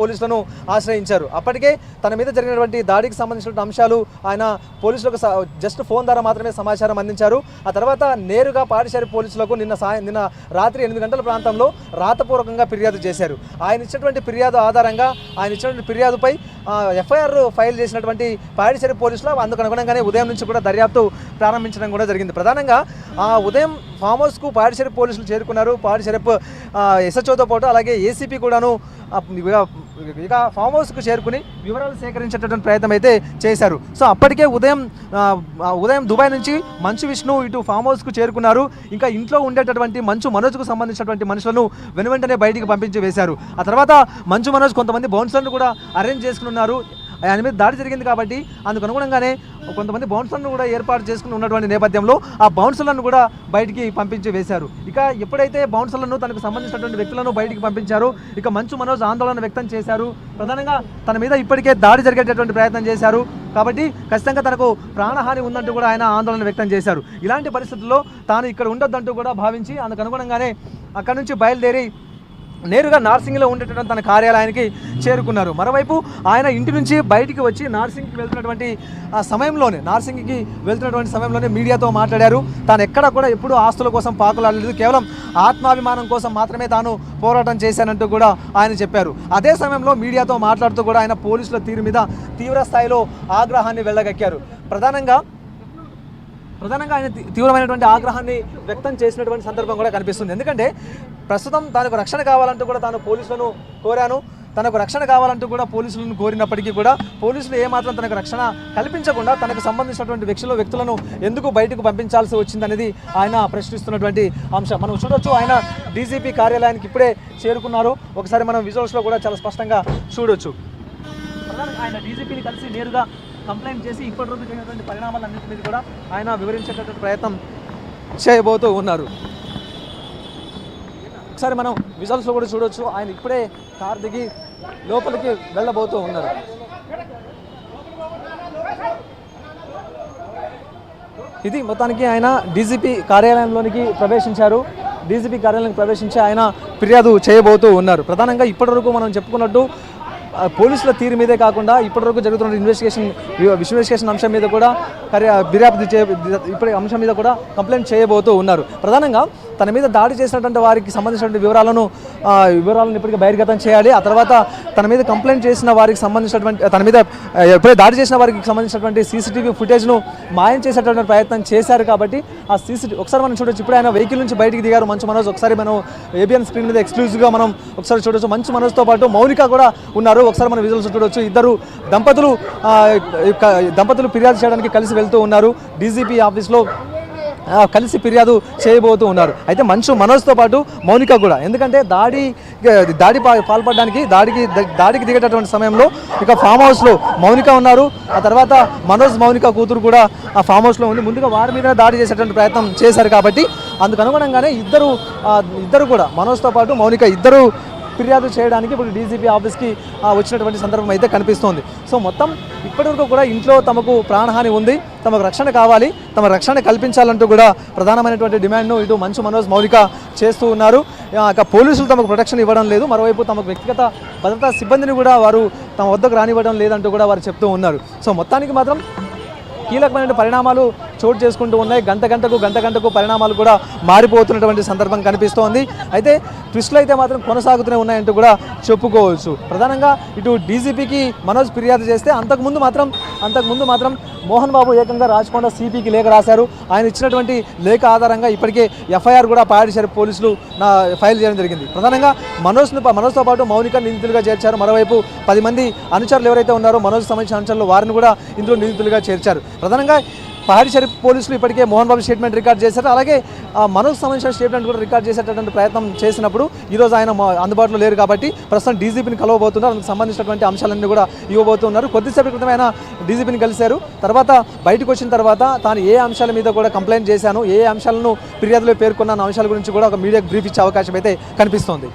పోలీసులను ఆశ్రయించారు. అప్పటికే తన మీద జరిగినటువంటి దాడికి సంబంధించిన అంశాలు ఆయన పోలీసులకు జస్ట్ ఫోన్ ద్వారా మాత్రమే సమాచారం అందించారు. ఆ తర్వాత నేరుగా పాడిశేరి పోలీసులకు నిన్న రాత్రి 8 గంటల ప్రాంతంలో రాతపూర్వకంగా ఫిర్యాదు చేశారు. ఆయన ఇచ్చినటువంటి ఫిర్యాదు ఆధారంగా ఆయన ఇచ్చినటువంటి ఫిర్యాదుపై ఎఫ్ఐఆర్ ఫైల్ చేసినటువంటి పాడిశేరి పోలీసులు అందుకు అనుగుణంగానే ఉదయం నుంచి కూడా దర్యాప్తు ప్రారంభించడం కూడా జరిగింది. ప్రధానంగా ఉదయం ఫామ్ హౌస్కు పాడిశేరి పోలీసులు చేరుకున్నారు. పాడిశేరి ఎస్హెచ్ఓతో పాటు అలాగే ఏసీపీ కూడాను ఇక ఫామ్ హౌస్కు చేరుకుని వివరాలు సేకరించేటటువంటి ప్రయత్నం అయితే చేశారు. సో అప్పటికే ఉదయం దుబాయ్ నుంచి మంచు విష్ణు ఇటు ఫామ్ హౌస్కు చేరుకున్నారు. ఇంకా ఇంట్లో ఉండేటటువంటి మంచు మనోజ్కు సంబంధించినటువంటి మనుషులను వెనువెంటనే బయటికి పంపించి వేశారు. ఆ తర్వాత మంచు మనోజ్ కొంతమంది బౌన్సర్లను కూడా అరేంజ్ చేసుకున్నారు. ఆయన మీద దాడి జరిగింది కాబట్టి అందుకు అనుగుణంగానే కొంతమంది బౌన్సర్లను కూడా ఏర్పాటు చేసుకుని ఉన్నటువంటి నేపథ్యంలో ఆ బౌన్సర్లను కూడా బయటికి పంపించి వేశారు. ఇక ఎప్పుడైతే బౌన్సర్లను తనకు సంబంధించినటువంటి వ్యక్తులను బయటికి పంపించారో ఇక మంచు మనోజ్ ఆందోళన వ్యక్తం చేశారు. ప్రధానంగా తన మీద ఇప్పటికే దాడి జరిగేటటువంటి ప్రయత్నం చేశారు కాబట్టి ఖచ్చితంగా తనకు ప్రాణహాని ఉందంటూ కూడా ఆయన ఆందోళన వ్యక్తం చేశారు. ఇలాంటి పరిస్థితుల్లో తాను ఇక్కడ ఉండొద్దంటూ కూడా భావించి అందుకు అనుగుణంగానే అక్కడి నుంచి బయలుదేరి నేరుగా నార్సింగ్లో ఉండేటటువంటి తన కార్యాలయానికి చేరుకున్నారు. మరోవైపు ఆయన ఇంటి నుంచి బయటికి వచ్చి నార్సింగ్కి వెళ్తున్నటువంటి సమయంలోనే మీడియాతో మాట్లాడారు. తాను ఎక్కడ కూడా ఎప్పుడూ ఆస్తుల కోసం పాకులాడలేదు, కేవలం ఆత్మాభిమానం కోసం మాత్రమే తాను పోరాటం చేశానంటూ కూడా ఆయన చెప్పారు. అదే సమయంలో మీడియాతో మాట్లాడుతూ కూడా ఆయన పోలీసుల తీరు మీద తీవ్ర స్థాయిలో ఆగ్రహాన్ని వెళ్ళగక్కారు. ప్రధానంగా ఆయన తీవ్రమైనటువంటి ఆగ్రహాన్ని వ్యక్తం చేసినటువంటి సందర్భం కూడా కనిపిస్తుంది. ఎందుకంటే ప్రస్తుతం తనకు రక్షణ కావాలంటూ కూడా తాను పోలీసులను కోరాను. తనకు రక్షణ కావాలంటూ కూడా పోలీసులను కోరినప్పటికీ కూడా పోలీసులు ఏమాత్రం తనకు రక్షణ కల్పించకుండా తనకు సంబంధించినటువంటి వ్యక్తులను ఎందుకు బయటకు పంపించాల్సి వచ్చిందనేది ఆయన ప్రశ్నిస్తున్నటువంటి అంశం మనం చూడొచ్చు. ఆయన డీజీపీ కార్యాలయానికి ఇప్పుడే చేరుకున్నారు. ఒకసారి మనం విజువల్స్లో కూడా చాలా స్పష్టంగా చూడొచ్చు. ఆయన డీజీపీని కలిసి నేరుగా కంప్లైంట్ చేసి ఇప్పటివరకు జరిగినటువంటి పరిణామాలన్నింటి మీద కూడా ఆయన వివరించేటటువంటి ప్రయత్నం చేయబోతూ ఉన్నారు. ఒకసారి మనం విజువల్స్లో కూడా చూడొచ్చు. ఆయన ఇప్పుడే కార్ దిగి లోపలికి వెళ్ళబోతూ ఉన్నారు. ఇది మొత్తానికి ఆయన డీజీపీ కార్యాలయంలోనికి ప్రవేశించారు. డీజీపీ కార్యాలయానికి ప్రవేశించి ఆయన ఫిర్యాదు చేయబోతూ ఉన్నారు. ప్రధానంగా ఇప్పటివరకు మనం చెప్పుకున్నట్టు పోలీసుల తీరు మీదే కాకుండా ఇప్పటివరకు జరుగుతున్న ఇన్వెస్టిగేషన్ అంశం మీద కూడా అంశం మీద కూడా కంప్లైంట్ చేయబోతూ ఉన్నారు. ప్రధానంగా తన మీద దాడి చేసినటువంటి వారికి సంబంధించినటువంటి వివరాలను ఇప్పటికీ బహిర్గతం చేయాలి. ఆ తర్వాత తన మీద కంప్లైంట్ చేసిన వారికి సంబంధించినటువంటి తన మీద ఎప్పుడైతే దాడి చేసిన వారికి సంబంధించినటువంటి సీసీటీవీ ఫుటేజ్ను మాయం చేసేటటువంటి ప్రయత్నం చేశారు. కాబట్టి ఆ ఒకసారి మనం చూడొచ్చు. ఇప్పుడు ఆయన వెహికల్ నుంచి బయటికి దిగారు మంచు మనోజ్. ఒకసారి మనం ఏబిఎన్ స్క్రీన్ మీద ఎక్స్క్లూజివ్గా మనం ఒకసారి చూడొచ్చు. మంచు మనోజ్తో పాటు మౌనిక కూడా ఉన్నారు. ఒకసారి మనం విజువల్స్ చూడొచ్చు. ఇద్దరు దంపతులు ఫిర్యాదు చేయడానికి కలిసి వెళ్తూ ఉన్నారు. డీజీపీ ఆఫీస్లో కలిసి ఫిర్యాదు చేయబోతూ ఉన్నారు. అయితే మంచు మనోజ్తో పాటు మౌనిక కూడా, ఎందుకంటే దాడి పాల్పడడానికి దాడికి దిగేటటువంటి సమయంలో ఇక ఫామ్ హౌస్లో మౌనిక ఉన్నారు. ఆ తర్వాత మౌనిక కూతురు కూడా ఆ ఫామ్ హౌస్లో ఉంది. ముందుగా వారి మీద దాడి చేసేటువంటి ప్రయత్నం చేశారు. కాబట్టి అందుకు అనుగుణంగానే ఇద్దరు కూడా మనోజ్తో పాటు మౌనిక ఇద్దరు ఫిర్యాదు చేయడానికి ఇప్పుడు డీజీపీ ఆఫీస్కి వచ్చినటువంటి సందర్భం అయితే కనిపిస్తోంది. సో మొత్తం ఇప్పటివరకు కూడా ఇంట్లో తమకు ప్రాణహాని ఉంది, తమకు రక్షణ కావాలి, తమ రక్షణ కల్పించాలంటూ కూడా ప్రధానమైనటువంటి డిమాండ్ను ఇటు మంచు మనోజ్ మౌనిక చేస్తూ ఉన్నారు. ఇక పోలీసులు తమకు ప్రొటెక్షన్ ఇవ్వడం లేదు, మరోవైపు తమకు వ్యక్తిగత భద్రతా సిబ్బందిని కూడా వారు తమ వద్దకు రానివ్వడం లేదంటూ కూడా వారు చెప్తూ ఉన్నారు. సో మొత్తానికి మాత్రం కీలకమైన పరిణామాలు చోటు చేసుకుంటూ ఉన్నాయి. గంట గంటకు పరిణామాలు కూడా మారిపోతున్నటువంటి సందర్భం కనిపిస్తోంది. అయితే ట్విస్టులు అయితే మాత్రం కొనసాగుతూనే ఉన్నాయంటూ కూడా చెప్పుకోవచ్చు. ప్రధానంగా ఇటు డీజీపీకి మనోజ్ ఫిర్యాదు చేస్తే అంతకుముందు మాత్రం మోహన్ బాబు ఏకంగా రాచకొండ సిపికి లేఖ రాశారు. ఆయన ఇచ్చినటువంటి లేఖ ఆధారంగా ఇప్పటికే ఎఫ్ఐఆర్ కూడా పాడిశేరి పోలీసులు ఫైల్ చేయడం జరిగింది. ప్రధానంగా మనోజ్తో పాటు మౌనిక నిందితులుగా చేర్చారు. మరోవైపు 10 మంది అనుచరులు ఎవరైతే ఉన్నారో మనోజ్ సంబంధించిన అనుచరులు వారిని కూడా ఇందులో నిందితులుగా చేర్చారు. ప్రధానంగా పాడిశేరి పోలీసులు ఇప్పటికే మోహన్ బాబు స్టేట్మెంట్ రికార్డ్ చేశారు. అలాగే మనోజ్ సంబంధించిన స్టేట్మెంట్ కూడా రికార్డ్ చేసేటటువంటి ప్రయత్నం చేసినప్పుడు ఈరోజు ఆయన అందుబాటులో లేరు కాబట్టి ప్రస్తుతం డీజీపీని కలవబోతున్నారు. అందుకు సంబంధించినటువంటి అంశాలన్నీ కూడా ఇవ్వబోతున్నారు. కొద్దిసేపటి క్రితం ఆయన డీజీపీని కలిశారు. తర్వాత బయటకు వచ్చిన తర్వాత తాను ఏ అంశాల మీద కూడా కంప్లైంట్ చేశాను, ఏ అంశాలను ఫిర్యాదులో పేర్కొన్న అంశాల గురించి కూడా ఒక మీడియాకు బ్రీఫ్ ఇచ్చే అవకాశం అయితే కనిపిస్తోంది.